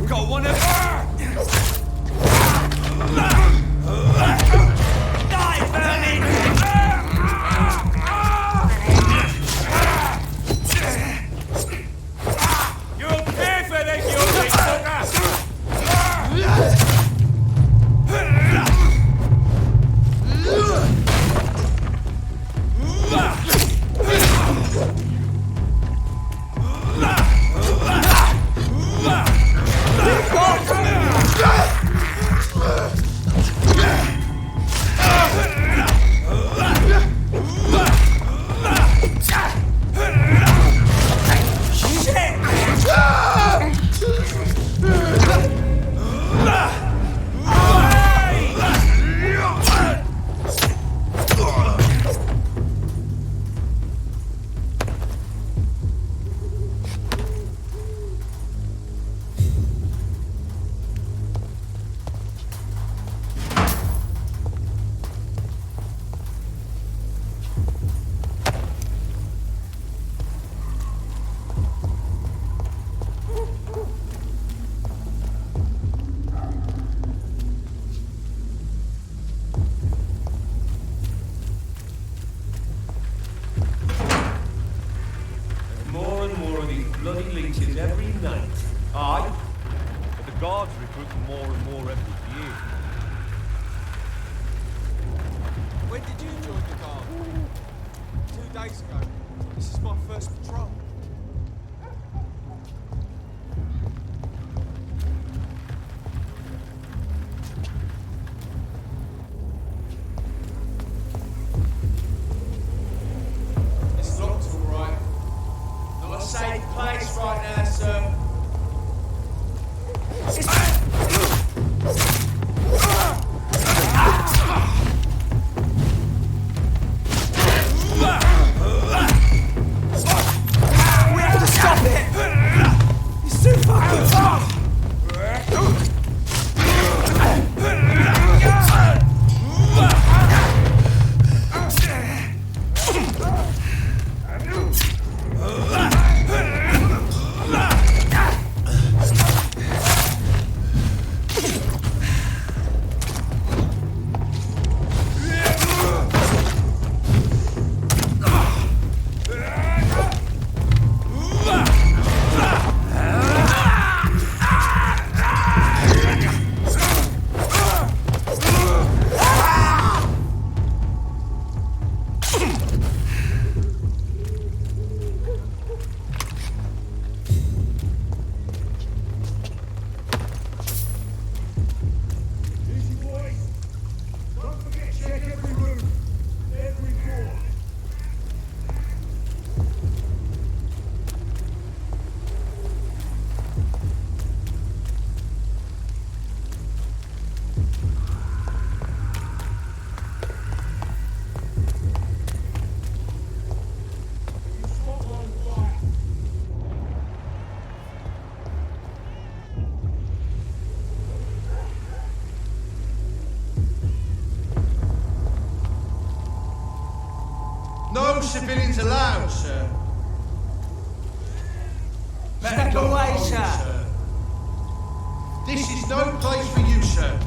Got one of... Die, Bernie! You'll pay for this, you big fucker! No civilians allowed, sir. Step away, sir. This is no place for you, sir.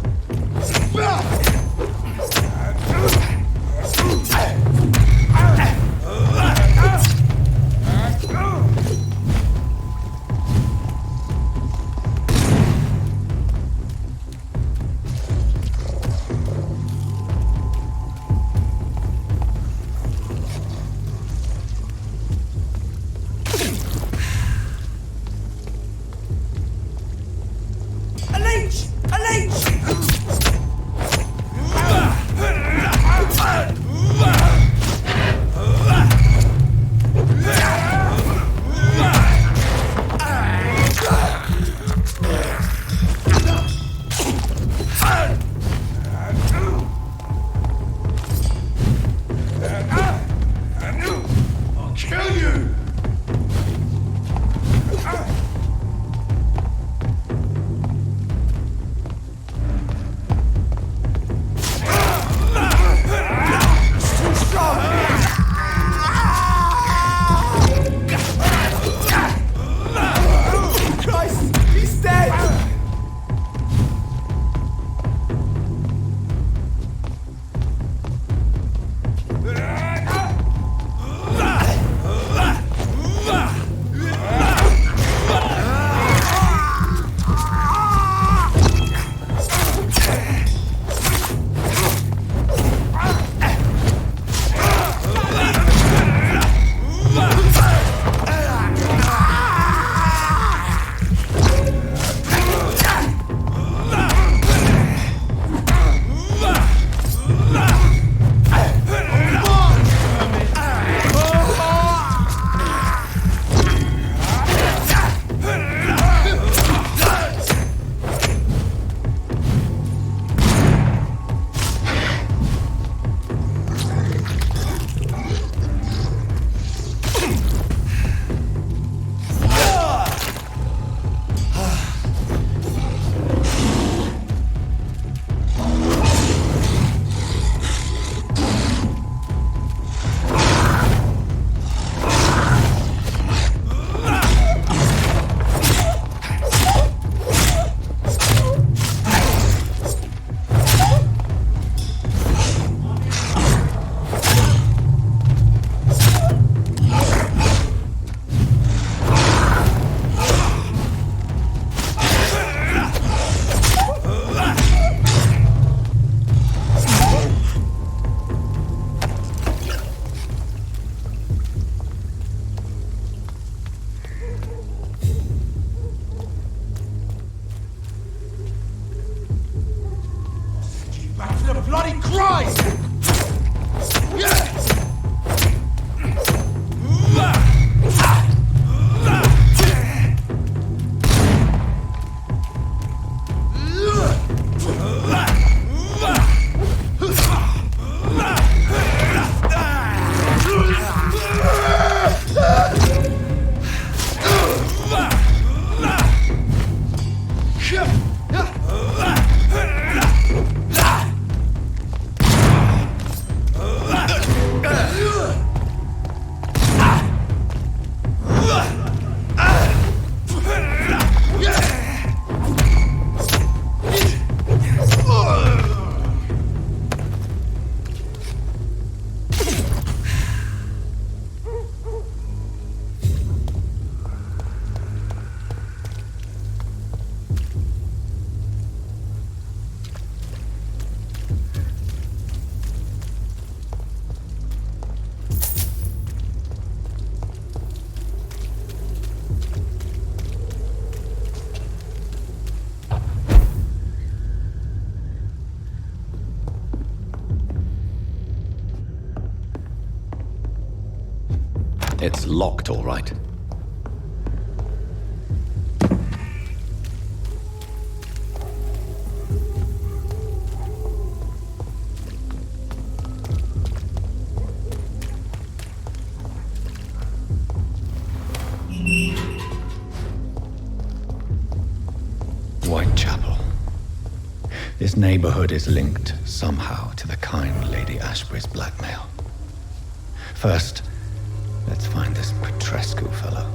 bloody Christ! It's locked, all right. Whitechapel. This neighborhood is linked somehow to the kind Lady Ashbury's blackmail. First, let's find this Petrescu fellow.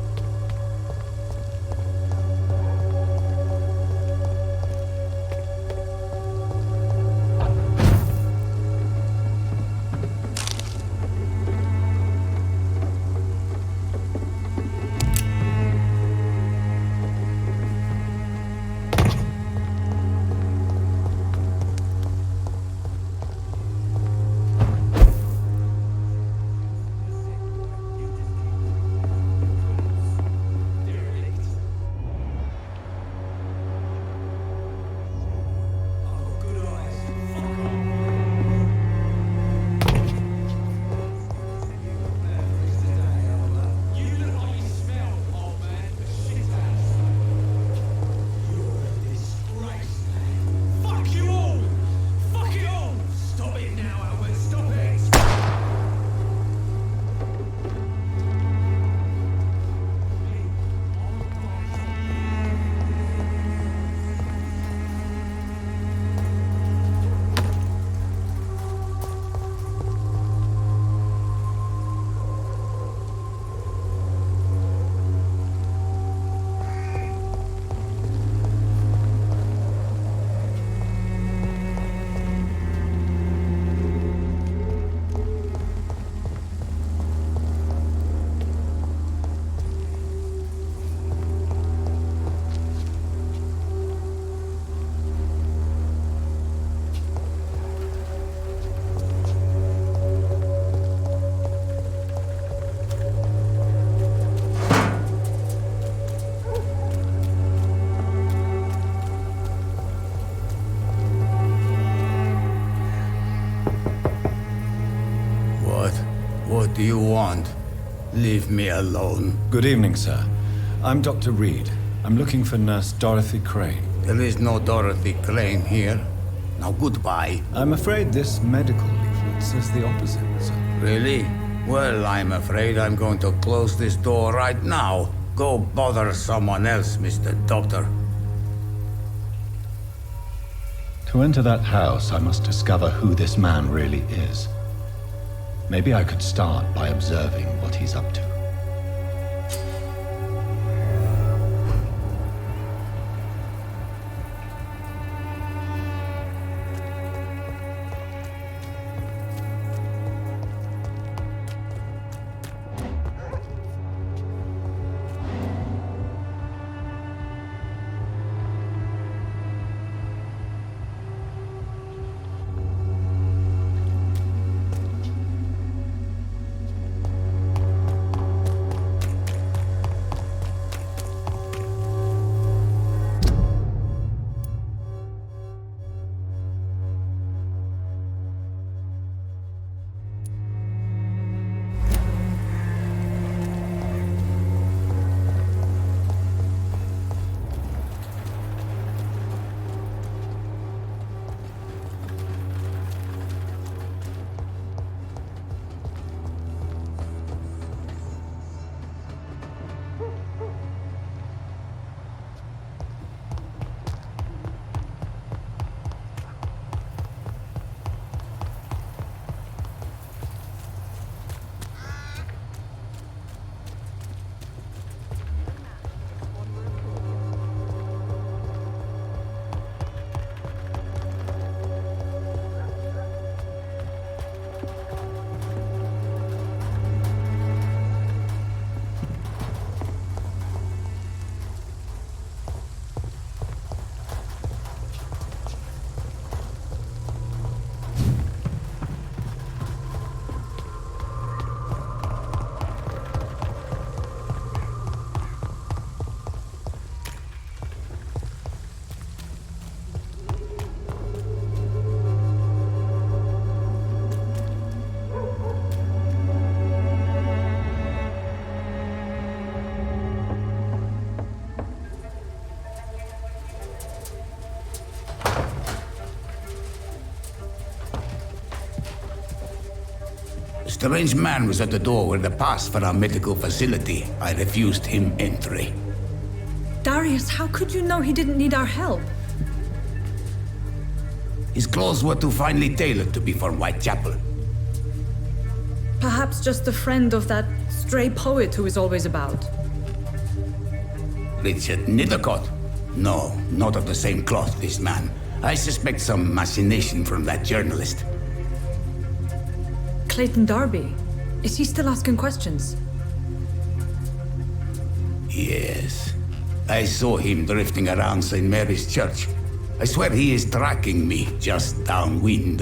What do you want? Leave me alone. Good evening, sir. I'm Dr. Reed. I'm looking for Nurse Dorothy Crane. There is no Dorothy Crane here. Now goodbye. I'm afraid this medical leaflet says the opposite, sir. Really? Well, I'm afraid I'm going to close this door right now. Go bother someone else, Mr. Doctor. To enter that house, I must discover who this man really is. Maybe I could start by observing what he's up to. strange man was at the door with a pass for our medical facility. I refused him entry. Darius, how could you know he didn't need our help? His clothes were too finely tailored to be for Whitechapel. Perhaps just a friend of that stray poet who is always about. Richard Nethercott? No, not of the same cloth, this man. I suspect some machination from that journalist. Clayton Darby. Is he still asking questions? Yes. I saw him drifting around St. Mary's Church. I swear he is tracking me, just downwind.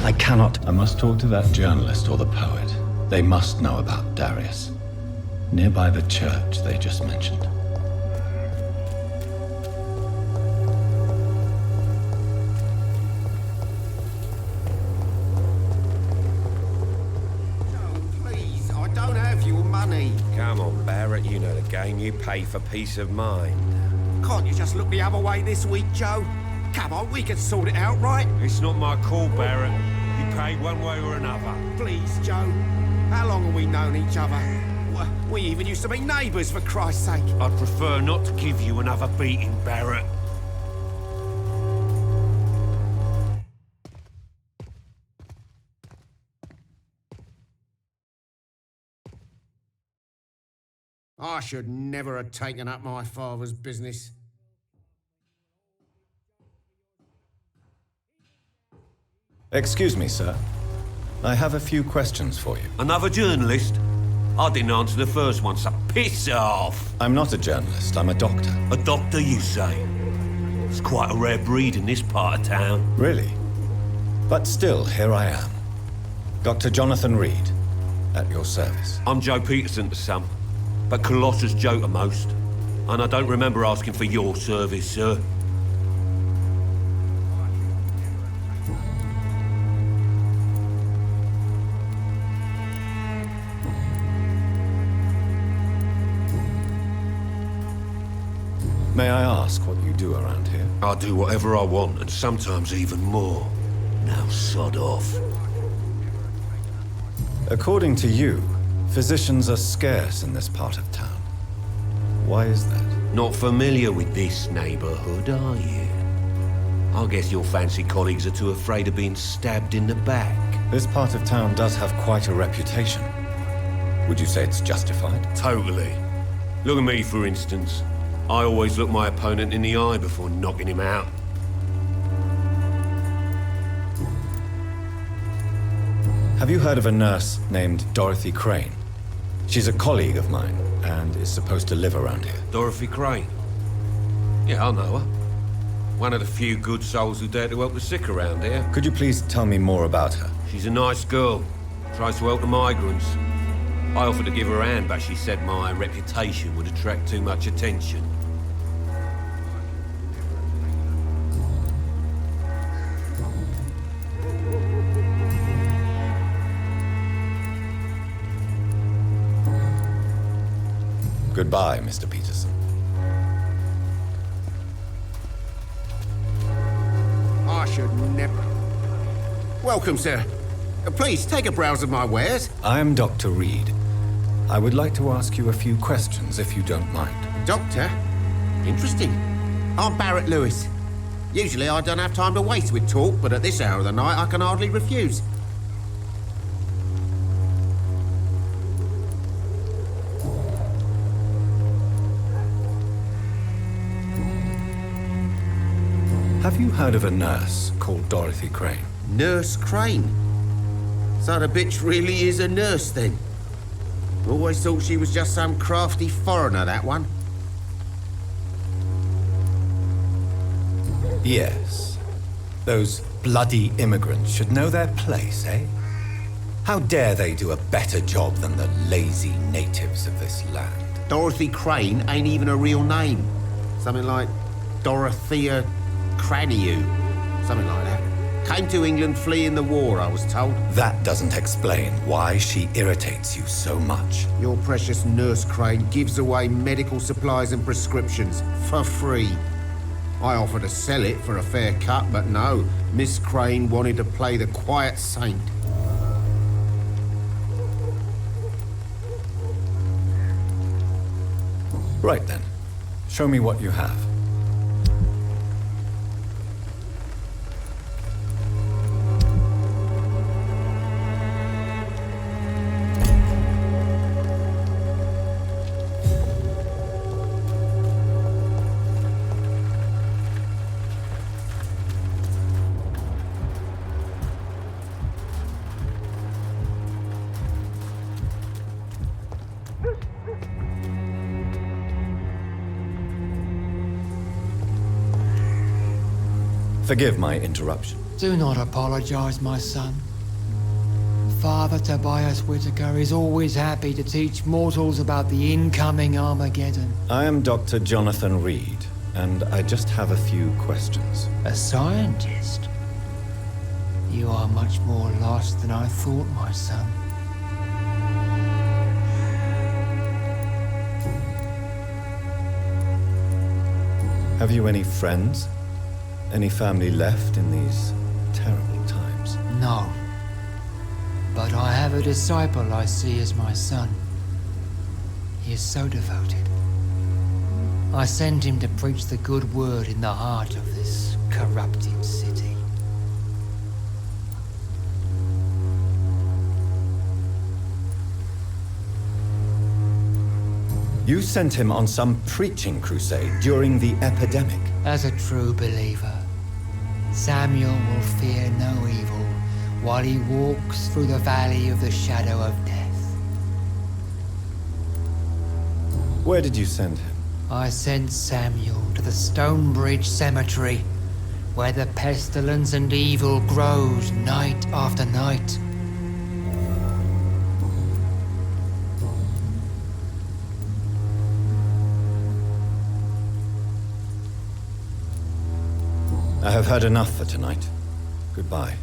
I cannot. I must talk to that journalist or the poet. They must know about Darius. Nearby the church they just mentioned. Please, I don't have your money. Come on, Barrett, you know the game. You pay for peace of mind. Can't you just look the other way this week, Joe? Come on, we can sort it out, right? It's not my call, Barrett. You pay one way or another. Please, Joe. How long have we known each other? We even used to be neighbours, for Christ's sake. I'd prefer not to give you another beating, Barrett. I should never have taken up my father's business. Excuse me, sir. I have a few questions for you. Another journalist? I didn't answer the first one, so piss off! I'm not a journalist, I'm a doctor. A doctor, you say? It's quite a rare breed in this part of town. Really? But still, here I am. Dr. Jonathan Reed, at your service. I'm Joe Peterson to some, but Colossus Joe to most. And I don't remember asking for your service, sir. May I ask what you do around here? I do whatever I want, and sometimes even more. Now sod off. According to you, physicians are scarce in this part of town. Why is that? Not familiar with this neighborhood, are you? I guess your fancy colleagues are too afraid of being stabbed in the back. This part of town does have quite a reputation. Would you say it's justified? Totally. Look at me, for instance. I always look my opponent in the eye before knocking him out. Have you heard of a nurse named Dorothy Crane? She's a colleague of mine, and is supposed to live around here. Dorothy Crane? Yeah, I know her. One of the few good souls who dare to help the sick around here. Could you please tell me more about her? She's a nice girl. Tries to help the migrants. I offered to give her a hand, but she said my reputation would attract too much attention. Goodbye, Mr. Peterson. I should never... Welcome, sir. Please, take a browse of my wares. I am Dr. Reed. I would like to ask you a few questions, if you don't mind. Doctor? Interesting. I'm Barrett Lewis. Usually I don't have time to waste with talk, but at this hour of the night I can hardly refuse. Have you heard of a nurse called Dorothy Crane? Nurse Crane? So the bitch really is a nurse, then? Always thought she was just some crafty foreigner, that one. Yes. Those bloody immigrants should know their place, eh? How dare they do a better job than the lazy natives of this land? Dorothy Crane ain't even a real name. Something like Dorothea Craniu. Something like that. Came to England fleeing the war, I was told. That doesn't explain why she irritates you so much. Your precious Nurse Crane gives away medical supplies and prescriptions for free. I offered to sell it for a fair cut, but no. Miss Crane wanted to play the quiet saint. Right then. Show me what you have. Forgive my interruption. Do not apologize, my son. Father Tobias Whitaker is always happy to teach mortals about the incoming Armageddon. I am Dr. Jonathan Reed, and I just have a few questions. A scientist? You are much more lost than I thought, my son. Have you any friends? Any family left in these terrible times? No. But I have a disciple I see as my son. He is so devoted. I send him to preach the good word in the heart of this corrupted city. You sent him on some preaching crusade during the epidemic. As a true believer, Samuel will fear no evil while he walks through the valley of the shadow of death. Where did you send him? I sent Samuel to the Stonebridge Cemetery, where the pestilence and evil grows night after night. I have heard enough for tonight. Goodbye.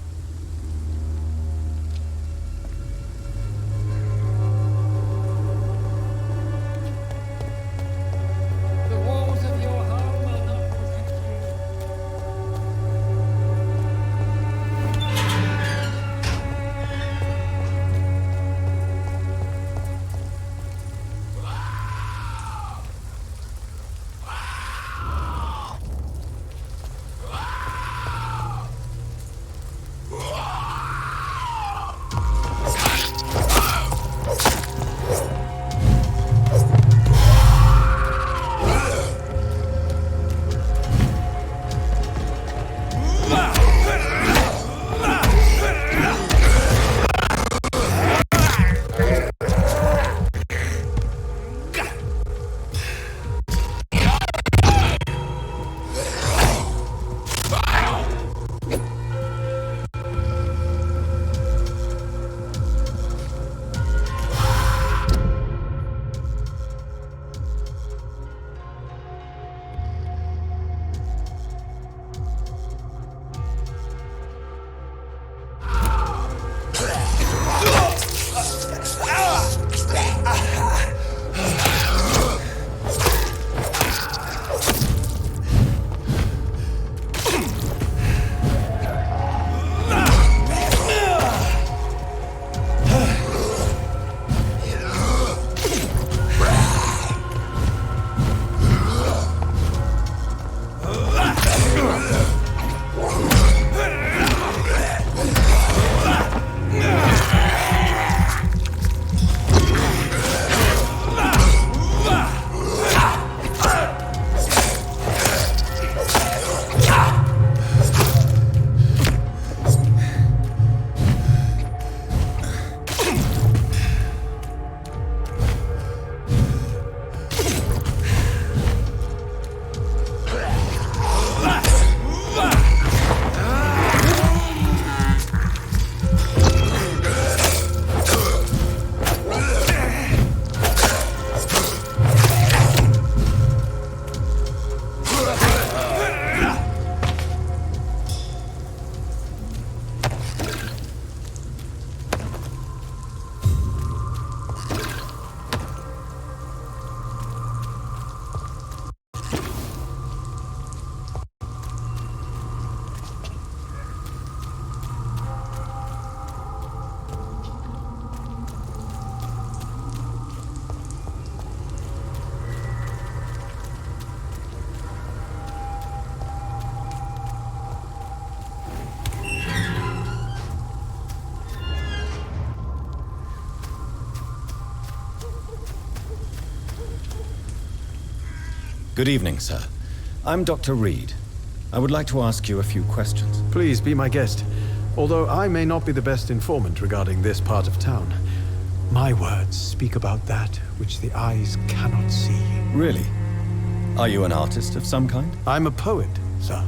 The walls of your home will not protect you. Good evening, sir. I'm Dr. Reed. I would like to ask you a few questions. Please be my guest. Although I may not be the best informant regarding this part of town, my words speak about that which the eyes cannot see. Really? Are you an artist of some kind? I'm a poet, sir.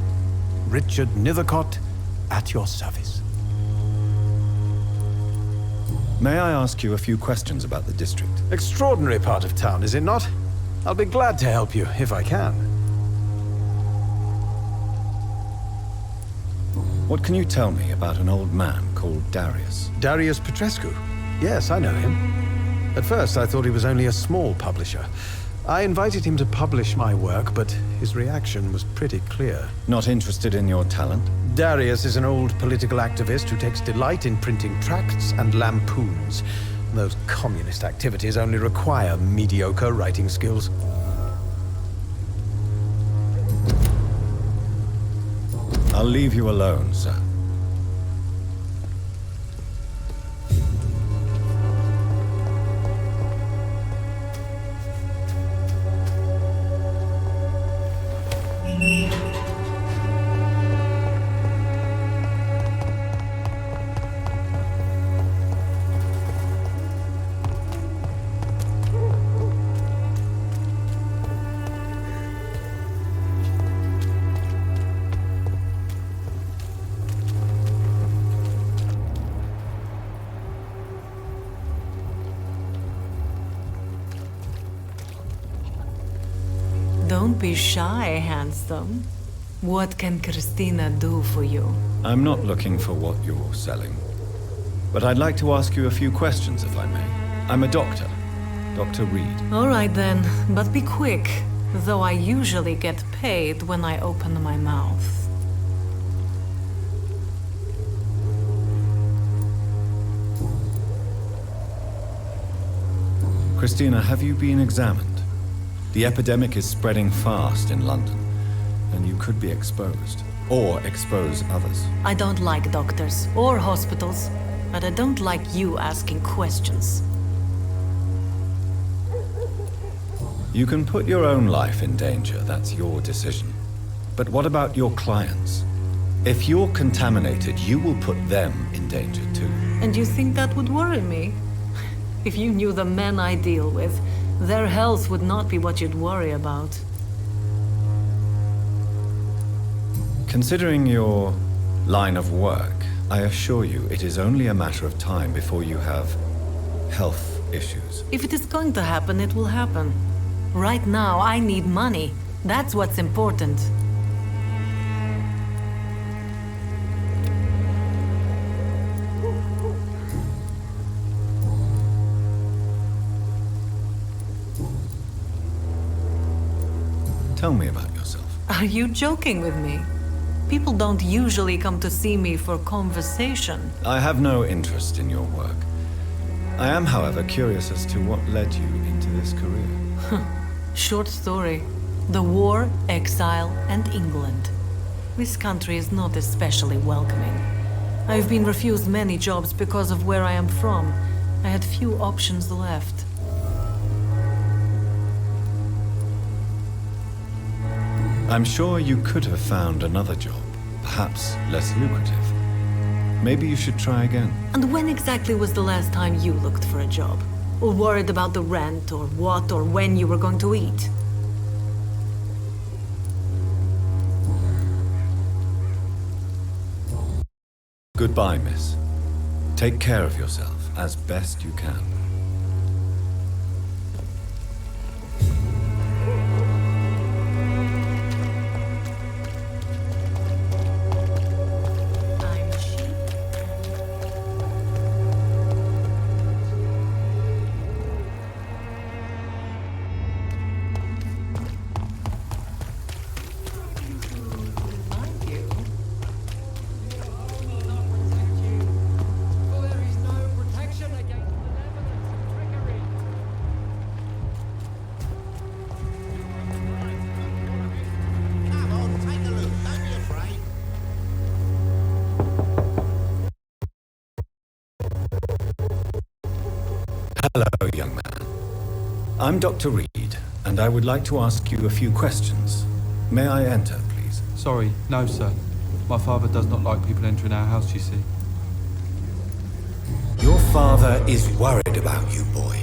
Richard Nethercott, at your service. May I ask you a few questions about the district? Extraordinary part of town, is it not? I'll be glad to help you, if I can. What can you tell me about an old man called Darius? Darius Petrescu? Yes, I know him. At first, I thought he was only a small publisher. I invited him to publish my work, but his reaction was pretty clear. Not interested in your talent? Darius is an old political activist who takes delight in printing tracts and lampoons. Those communist activities only require mediocre writing skills. I'll leave you alone, sir. Don't be shy, handsome. What can Christina do for you? I'm not looking for what you're selling. But I'd like to ask you a few questions, if I may. I'm a doctor. Dr. Reed. All right then, but be quick. Though I usually get paid when I open my mouth. Christina, have you been examined? The epidemic is spreading fast in London, and you could be exposed, or expose others. I don't like doctors or hospitals, but I don't like you asking questions. You can put your own life in danger, that's your decision. But what about your clients? If you're contaminated, you will put them in danger too. And you think that would worry me? If you knew the men I deal with, their health would not be what you'd worry about. Considering your line of work, I assure you it is only a matter of time before you have health issues. If it is going to happen, it will happen. Right now, I need money. That's what's important. Tell me about yourself. Are you joking with me? People don't usually come to see me for conversation. I have no interest in your work. I am, however, curious as to what led you into this career. Short story. The war, exile, and England. This country is not especially welcoming. I've been refused many jobs because of where I am from. I had few options left. I'm sure you could have found another job, perhaps less lucrative. Maybe you should try again. And when exactly was the last time you looked for a job? Or worried about the rent, or what, or when you were going to eat? Goodbye, miss. Take care of yourself as best you can. Hello, young man. I'm Dr. Reed. and I would like to ask you a few questions. May I enter, please? Sorry, no, sir. My father does not like people entering our house, you see. Your father is worried about you, boy.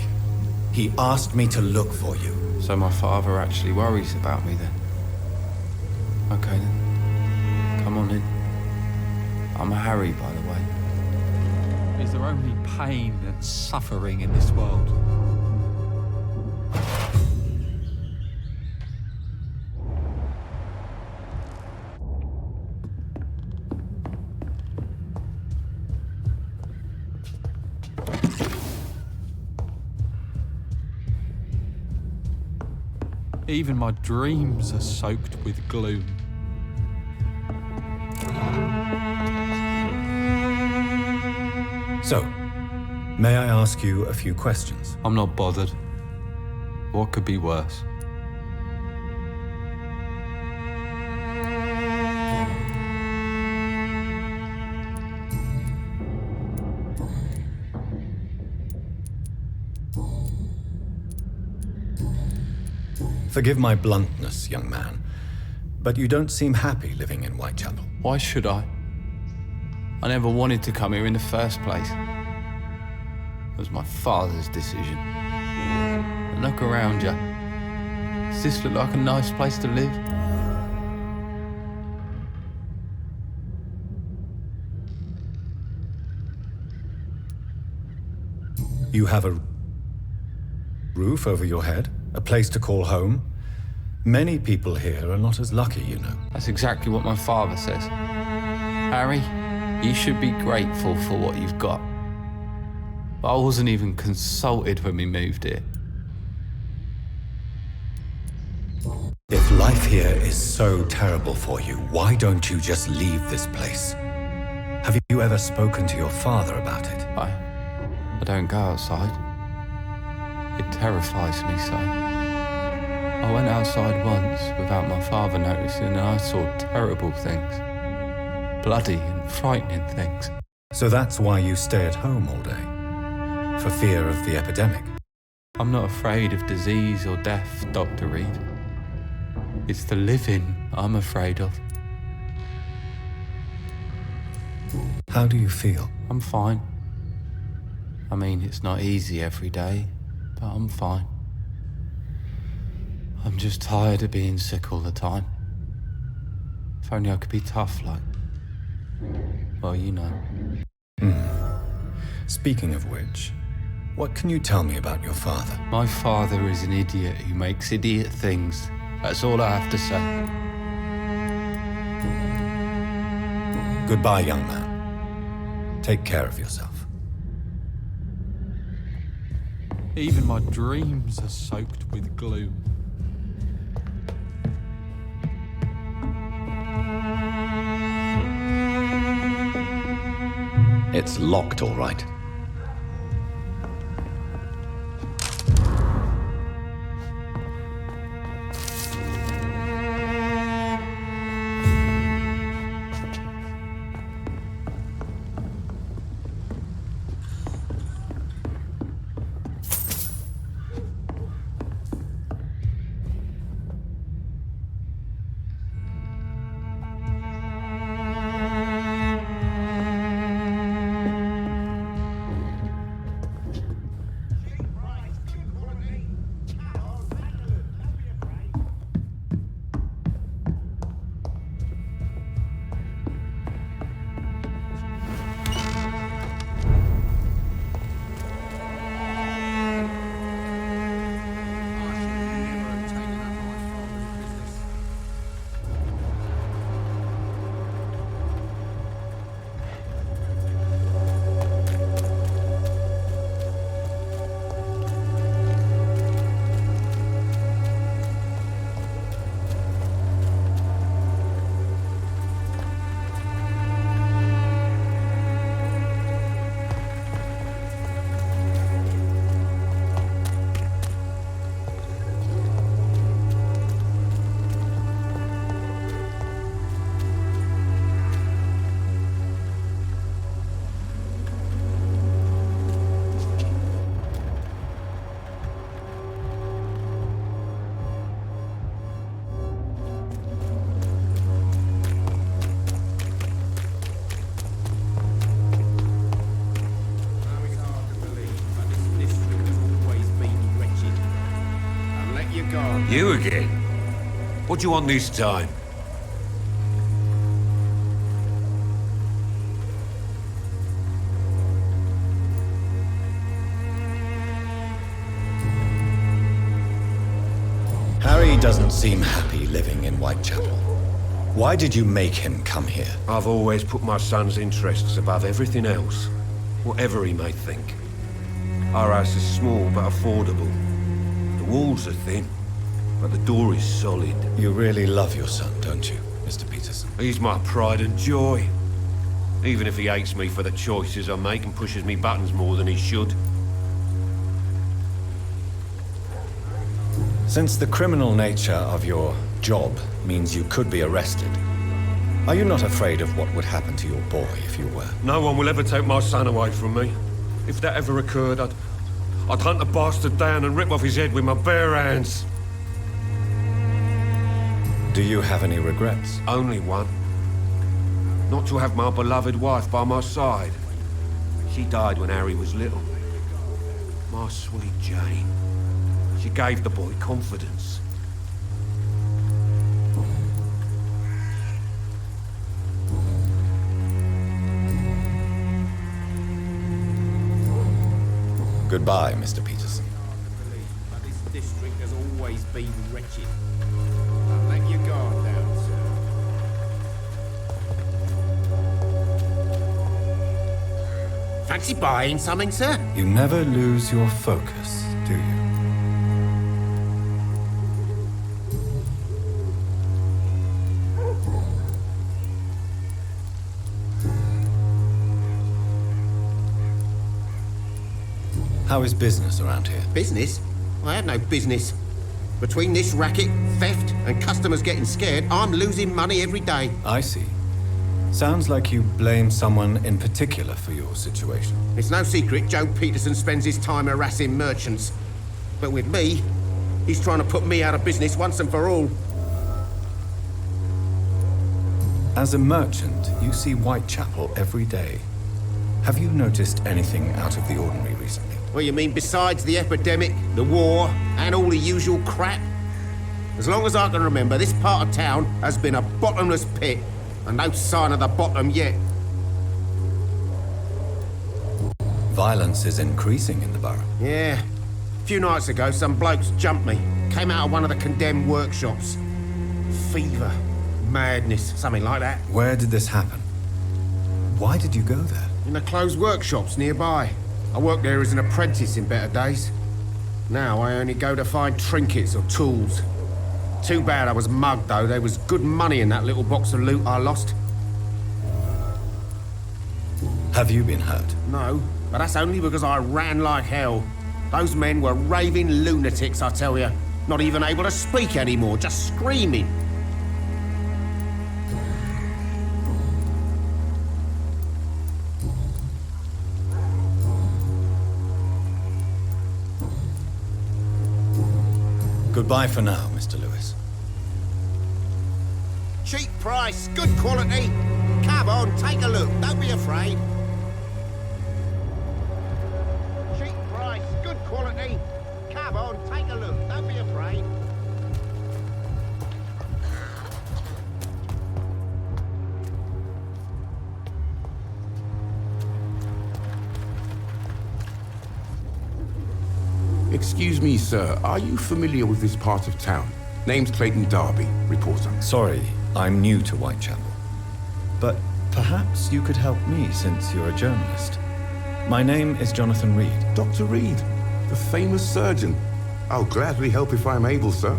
He asked me to look for you. So my father actually worries about me then? Okay then. Come on in. I'm Harry, by the way. Is there only pain and suffering in this world? Even my dreams are soaked with gloom. So, may I ask you a few questions? I'm not bothered. What could be worse? Forgive my bluntness, young man, but you don't seem happy living in Whitechapel. Why should I? I never wanted to come here in the first place. It was my father's decision. And look around you. Does this look like a nice place to live? You have a roof over your head, a place to call home. Many people here are not as lucky, you know. That's exactly what my father says. Harry, you should be grateful for what you've got. But I wasn't even consulted when we moved here. If life here is so terrible for you, why don't you just leave this place? Have you ever spoken to your father about it? I don't go outside. It terrifies me so. I went outside once without my father noticing and I saw terrible things. Bloody and frightening things. So that's why you stay at home all day? For fear of the epidemic? I'm not afraid of disease or death, Dr. Reed. It's the living I'm afraid of. How do you feel? I'm fine. I mean, it's not easy every day, but I'm fine. I'm just tired of being sick all the time. If only I could be tough like... well, you know. Speaking of which, what can you tell me about your father? My father is an idiot who makes idiot things. That's all I have to say. Goodbye, young man. Take care of yourself. Even my dreams are soaked with gloom. It's locked, all right. let you go. You again? What do you want this time? Harry doesn't seem happy living in Whitechapel. Why did you make him come here? I've always put my son's interests above everything else, whatever he may think. Our house is small but affordable. The walls are thin, but the door is solid. You really love your son, don't you, Mr. Peterson? He's my pride and joy. Even if he hates me for the choices I make and pushes me buttons more than he should. Since the criminal nature of your job means you could be arrested, are you not afraid of what would happen to your boy if you were? No one will ever take my son away from me. If that ever occurred, I'd hunt the bastard down and rip off his head with my bare hands. Do you have any regrets? Only one. Not to have my beloved wife by my side. She died when Harry was little. My sweet Jane. She gave the boy confidence. Goodbye, Mr. Peterson. But this district has always been wretched. I'll let your guard down, sir. Fancy buying something, sir? You never lose your focus, do you? How is business around here? Business? I have no business. Between this racket, theft, and customers getting scared, I'm losing money every day. I see. Sounds like you blame someone in particular for your situation. It's no secret Joe Peterson spends his time harassing merchants. But with me, he's trying to put me out of business once and for all. As a merchant, you see Whitechapel every day. Have you noticed anything out of the ordinary recently? What you mean besides the epidemic, the war, and all the usual crap? As long as I can remember, this part of town has been a bottomless pit, and no sign of the bottom yet. Violence is increasing in the borough. Yeah. A few nights ago, some blokes jumped me. Came out of one of the condemned workshops. Fever, madness, something like that. Where did this happen? Why did you go there? In the closed workshops nearby. I worked there as an apprentice in better days. Now I only go to find trinkets or tools. Too bad I was mugged, though. There was good money in that little box of loot I lost. Have you been hurt? No, but that's only because I ran like hell. Those men were raving lunatics, I tell you. Not even able to speak anymore, just screaming. Goodbye for now, Mr. Lewis. Cheap price, good quality. Come on, take a look. Don't be afraid. Cheap price, good quality. Come on, take a look. Don't be afraid. Excuse me, sir. Are you familiar with this part of town? Name's Clayton Darby, reporter. Sorry, I'm new to Whitechapel. But perhaps you could help me since you're a journalist. My name is Jonathan Reed. Dr. Reed, the famous surgeon. I'll gladly help if I'm able, sir.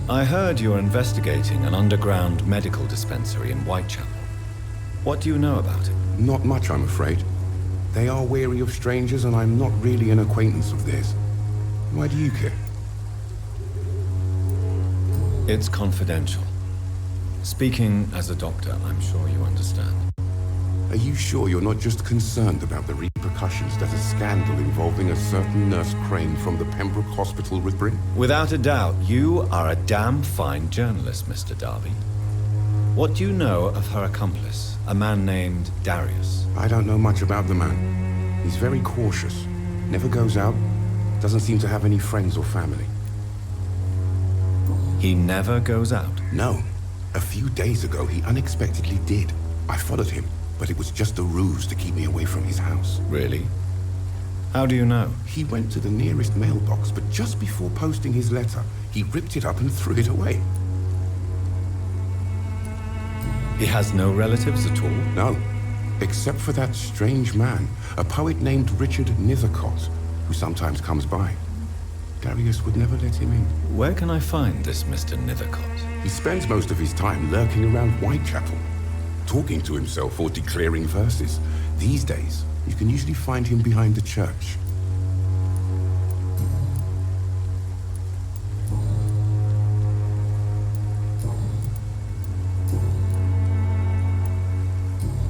I heard you're investigating an underground medical dispensary in Whitechapel. What do you know about it? Not much, I'm afraid. They are wary of strangers, and I'm not really an acquaintance of theirs. Why do you care? It's confidential. Speaking as a doctor, I'm sure you understand. Are you sure you're not just concerned about the repercussions that a scandal involving a certain Nurse Crane from the Pembroke Hospital would bring? Without a doubt, you are a damn fine journalist, Mr. Darby. What do you know of her accomplice, a man named Darius? I don't know much about the man. He's very cautious, never goes out, Doesn't seem to have any friends or family. He never goes out? No. A few days ago, he unexpectedly did. I followed him, but it was just a ruse to keep me away from his house. Really? How do you know? He went to the nearest mailbox, but just before posting his letter, he ripped it up and threw it away. He has no relatives at all? No. Except for that strange man, a poet named Richard Nithercott, who sometimes comes by. Darius would never let him in. Where can I find this Mr. Nithercott? He spends most of his time lurking around Whitechapel, talking to himself or declaring verses. These days, you can usually find him behind the church.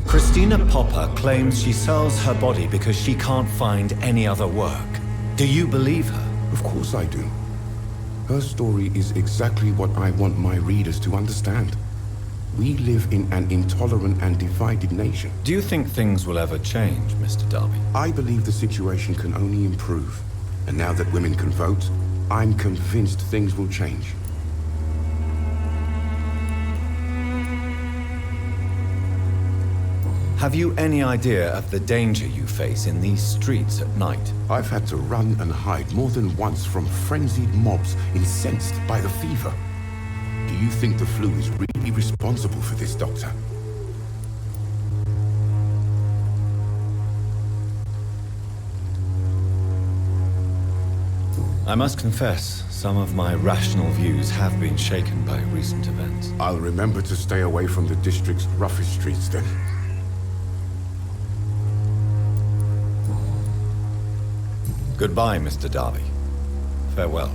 Christina Popper claims she sells her body because she can't find any other work. Do you believe her? Of course I do. Her story is exactly what I want my readers to understand. We live in an intolerant and divided nation. Do you think things will ever change, Mr. Darby? I believe the situation can only improve. And now that women can vote, I'm convinced things will change. Have you any idea of the danger you face in these streets at night? I've had to run and hide more than once from frenzied mobs incensed by the fever. Do you think the flu is really responsible for this, Doctor? I must confess, some of my rational views have been shaken by recent events. I'll remember to stay away from the district's roughest streets then. Goodbye, Mr. Darby. Farewell.